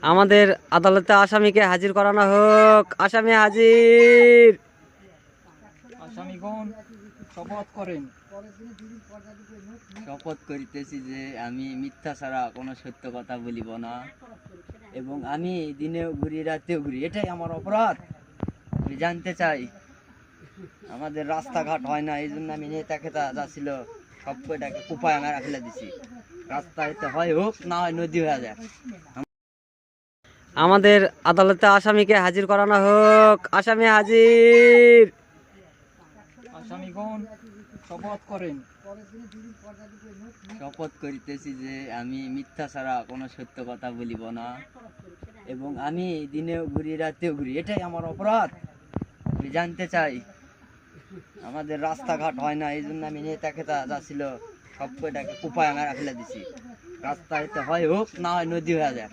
আমাদের আদালতে আসামিকে হাজির করানো হোক। আসামি হাজির। আসামিগণ শপথ করেন। শপথ করিতেছি যে আমি মিথ্যা ছাড়া কোনো সত্য কথা বলিব না, এবং আমি দিনেও ঘুরি রাতেও ঘুরি, এটাই আমার অপরাধ। আমি জানতে চাই, আমাদের রাস্তাঘাট হয় না, এই জন্য আমি নেতা খেতা যা ছিল সব কয়টাকে কুপায় আমি রাখলে দিছি। রাস্তায় হয় হোক, না হয় নদী হয়ে যায়। আমাদের আদালতে আসামিকে হাজির করানো হোক। আসামি হাজির। আসামিগণ শপথ করেন। শপথ করিতেছি যে আমি মিথ্যা ছাড়া কোনো সত্য কথা বলিব না, এবং আমি দিনেও ঘুরি রাতেও ঘুরি, এটাই আমার অপরাধ। আমি জানতে চাই, আমাদের রাস্তাঘাট হয় না, এই জন্য আমি নেতা খেতা যা ছিল সব কয়টাকে কুপায় আমি রাখলে দিছি। রাস্তায় হয় হোক, না হয় নদী হয়ে যায়।